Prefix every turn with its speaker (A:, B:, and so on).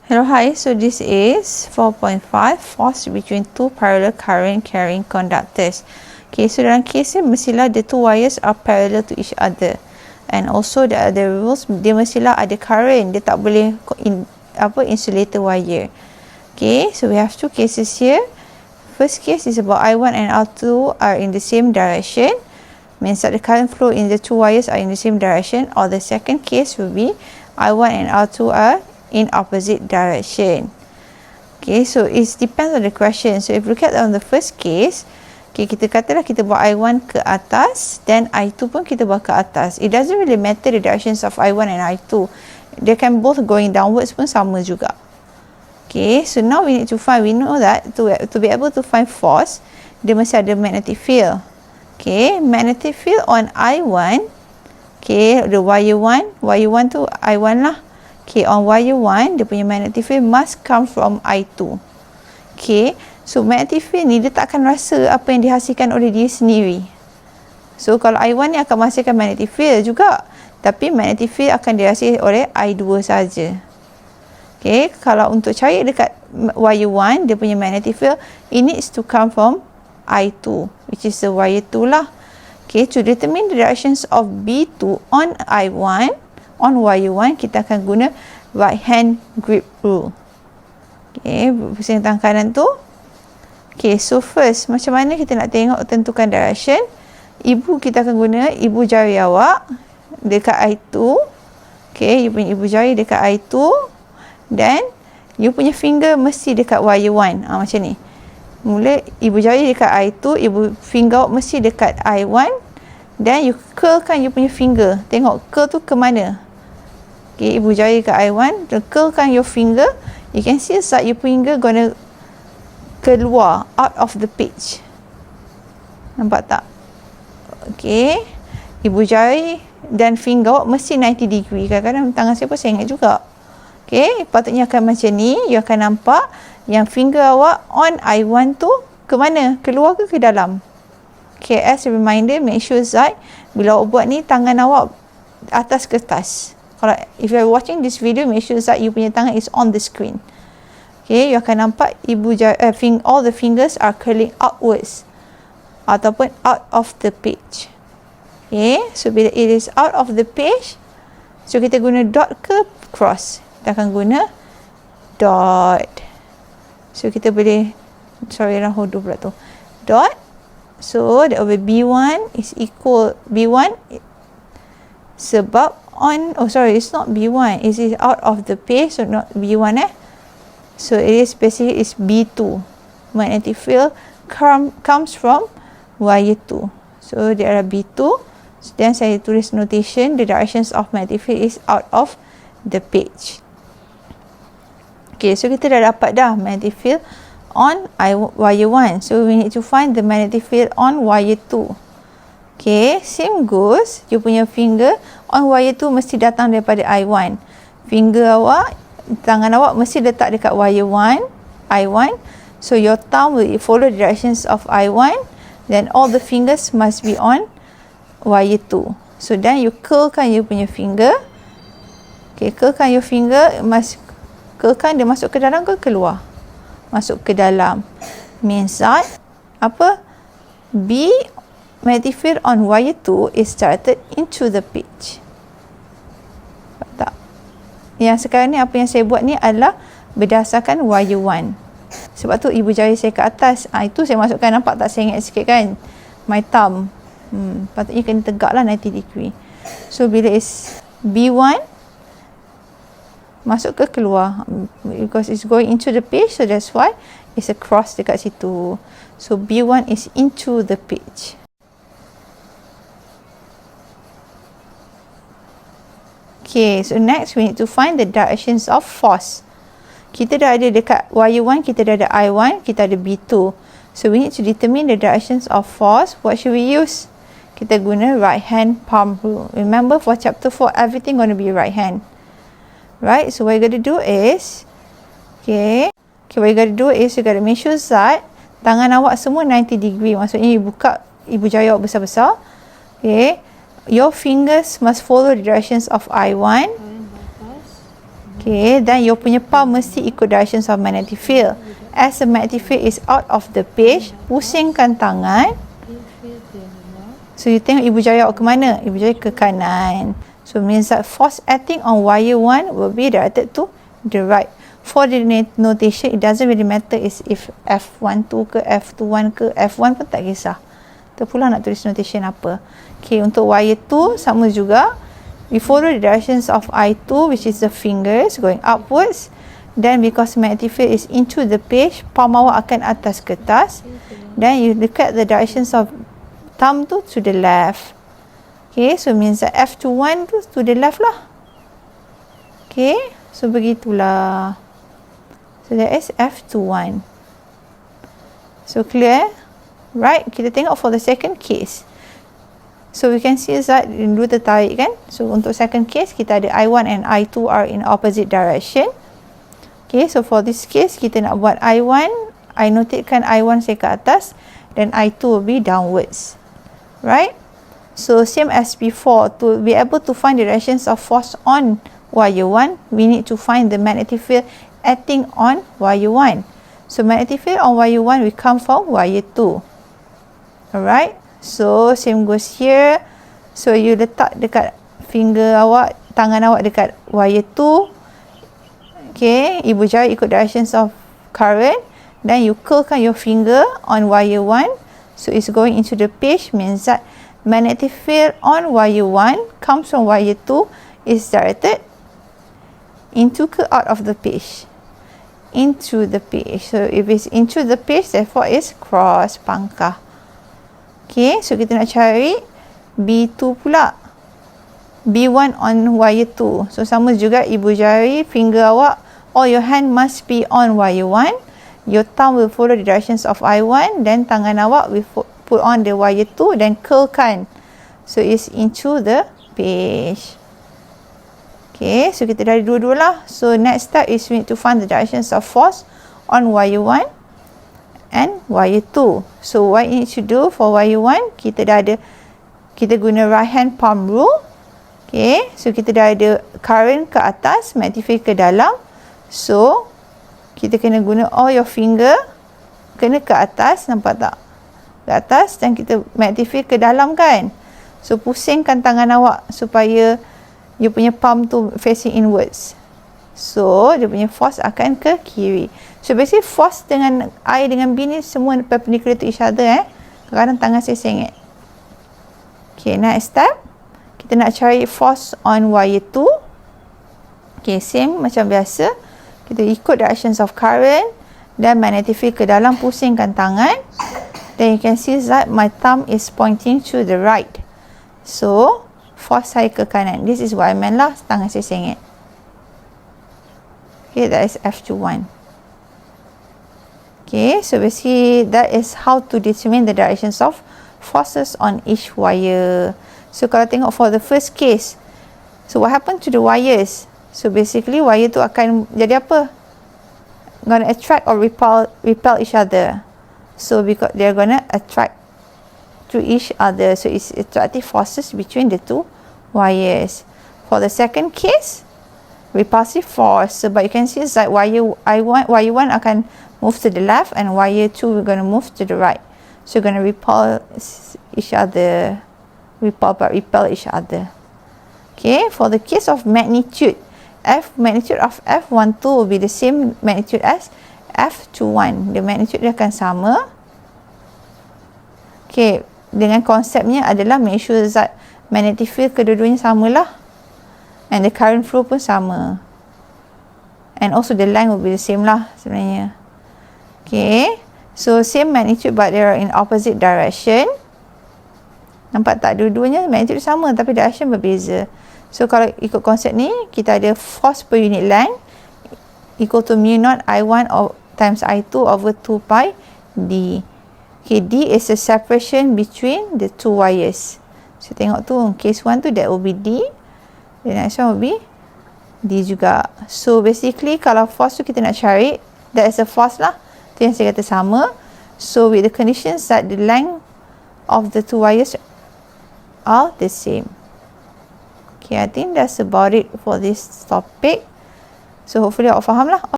A: Hello, hi. So this is 4.5 force between two parallel current carrying conductors. Okay, so dalam kes ni mestilah the two wires are parallel to each other, and also the other rules, dia mestilah ada current, dia tak boleh insulator wire. Okay, so we have two cases here. First case is about I1 and I2 are in the same direction, means that the current flow in the two wires are in the same direction. Or the second case will be I1 and I2 are in opposite direction. Okay, so it depends on the question. So if you look at on the first case, okay, kita katalah kita bawa I1 ke atas, then I2 pun kita bawa ke atas. It doesn't really matter the directions of I1 and I2. They can both going downwards pun sama juga. Okay, so now we need to find, we know that to be able to find force, dia mesti ada magnetic field. Okay, magnetic field on I1, okay, the wire 1 tu I1 lah. Okay, on wire 1, dia punya magnetic field must come from I2. Okay, so magnetic field ni dia tak akan rasa apa yang dihasilkan oleh dia sendiri. So, kalau I1 ni akan menghasilkan magnetic field juga, tapi magnetic field akan dihasilkan oleh I2 saja. Okay, kalau untuk cari dekat wire 1, dia punya magnetic field, it needs to come from I2, which is the wire 2 lah. Okay, to determine the directions of B2 on I1, on wire 1, kita akan guna right hand grip rule. Okay, pusing tangan kanan tu. Okay, so first, macam mana kita nak tengok tentukan direction? Ibu kita akan guna ibu jari awak dekat I2. Okay, you punya ibu jari dekat I2. Dan you punya finger mesti dekat wire 1. Macam ni. Mula ibu jari dekat I2, ibu finger awak mesti dekat I1. Then you curlkan you punya finger. Tengok curl tu ke mana. Okay, ibu jari ke I1, curlkan your finger. You can see that your finger gonna keluar out of the page. Nampak tak? Okay, ibu jari dan finger awak mesti 90 degree. Kadang-kadang tangan saya pun saya ingat juga. Okay, patutnya akan macam ni. You akan nampak yang finger awak on I1 tu ke mana? Keluar ke dalam? Okay, as a reminder, make sure that bila awak buat ni, tangan awak atas kertas. Kalau if you are watching this video, make sure that you punya tangan is on the screen. Okay, you akan nampak all the fingers are curling outwards ataupun out of the page. Okay, so bila it is out of the page, so kita guna dot ke cross? Kita akan guna dot. So kita boleh, sorry lah, hold pula tu, dot. So that will be B1 is equal B1 sebab on, oh sorry, it's not B1, it is out of the page, so not B1 so it is basically is B2. Magnetic field comes from wire 2, so there are B2. So then saya tulis notation, the directions of magnetic field is out of the page. Okay, so kita dah dapat dah magnetic field on wire 1, so we need to find the magnetic field on wire 2. Okay, same goes, you punya finger on wire 2 mesti datang daripada I1. Finger awak, tangan awak mesti letak dekat wire 1, I1. So your thumb will follow the directions of I1, then all the fingers must be on wire 2. So then you curlkan you punya finger. Okay, curlkan your finger, curlkan dia masuk ke dalam ke keluar? Masuk ke dalam. Means that apa? B magnetic field on wire 2 is directed into the page. Tak? Yang sekarang ni apa yang saya buat ni adalah berdasarkan wire 1. Sebab tu ibu jari saya ke atas. Itu saya masukkan, nampak tak saya ingat sikit kan? My thumb. Patutnya kena tegak lah 90 degree. So bila is B1 masuk ke keluar, because it's going into the page, so that's why it's a cross dekat situ. So B1 is into the page. Okay, so next we need to find the directions of force. Kita dah ada dekat wire 1, kita dah ada I1, kita ada B2. So we need to determine the directions of force. What should we use? Kita guna right hand palm rule. Remember for chapter 4, everything going to be right hand. Right, so what you got to do is, what you got to do is you got to make sure that tangan awak semua 90 degree. Maksudnya you buka ibu jari awak besar-besar. Okay, your fingers must follow the directions of I1. Okay, then you punya palm mesti ikut directions of magnetic field. As the magnetic field is out of the page, pusingkan tangan. So you tengok ibu jari awak ke mana? Ibu jari ke kanan. So means that force acting on wire 1 will be directed to the right. For the notation, it doesn't really matter is if F12 ke F21 ke F1 pun tak kisah. Terpulang nak tulis notation apa. Okay, untuk wire 2 sama juga. We follow the directions of I2, which is the fingers going upwards. Then because magnetic field is into the page, palm awak akan atas kertas. Then you look at the directions of thumb tu to the left. Okay, so means that F21 tu to the left lah. Okay, so begitulah. So that is F21. So clear? Right, kita tengok for the second case. So we can see that dua tertarik kan. So untuk second case kita ada I1 and I2 are in opposite direction. Okay, so for this case kita nak buat I1, I notatekan I1 saya ke atas, then I2 will be downwards. Right? So same as before, to be able to find the directions of force on wire 1, we need to find the magnetic field acting on wire 1. So magnetic field on wire 1 will come from wire 2. Alright? So same goes here. So you letak dekat finger awak, tangan awak dekat wire 2. Okay, ibu jari ikut directions of current. Then you curlkan your finger on wire 1. So it's going into the page, means that magnetic field on wire 1 comes from wire 2 is directed into ke out of the page. Into the page. So if it's into the page, therefore it's cross pangkah. Okay, so kita nak cari B2 pula. B1 on wire 2. So sama juga ibu jari, finger awak, all your hand must be on wire 1. Your thumb will follow the directions of I1. Then tangan awak will put on the wire 2. Then curlkan. So it's into the page. Okay, so kita dari dua-dua lah. So next step is we need to find the directions of force on wire 1 and wire 2. So what you need to do for wire 1, kita dah ada, kita guna right hand palm rule. Okay, so kita dah ada current ke atas, magnetic field ke dalam. So kita kena guna all your finger, kena ke atas, nampak tak? Ke atas, dan kita magnetic field ke dalam kan. So pusingkan tangan awak supaya you punya palm tu facing inwards. So dia punya force akan ke kiri. So basically force dengan I dengan B ni semua perpendicular to each other. Kadang-kadang tangan saya sengit. Okay, next step, kita nak cari force on wire 2. Okay, same macam biasa. Kita ikut directions of current, dan magnetic field ke dalam, pusingkan tangan. Then you can see that my thumb is pointing to the right. So force saya ke kanan. This is what I meant lah, tangan saya sengit. Okay, that is F21. Okay, so basically that is how to determine the directions of forces on each wire. So kalau tengok for the first case, so what happened to the wires? So basically wire tu akan jadi apa? Gonna attract or repel each other. So because they're gonna attract to each other. So it's attractive forces between the two wires. For the second case, repulsive force. So but you can see that wire 1 akan move to the left, and wire 2 we're gonna move to the right. So you're gonna repel each other. Repel each other. Okay, for the case of magnitude, magnitude of F12 will be the same magnitude as F21. The magnitude dia akan sama. Okay, dengan konsepnya adalah make sure that magnetic field kedua-duanya samalah, and the current flow pun sama, and also the line will be the same lah sebenarnya. Okay, so same magnitude but they are in opposite direction. Nampak tak? Dua-duanya magnitude sama tapi direction berbeza. So kalau ikut konsep ni, kita ada force per unit length equal to mu naught I1 times I2 over 2 pi D. Okay, D is the separation between the two wires. So tengok tu, case 1 tu that will be D. The next one will be D juga. So basically kalau force tu kita nak cari, that is a force lah. Tu yang saya kata sama. So with the conditions that the length of the two wires are the same. Okay, I think that's about it for this topic. So hopefully awak faham lah.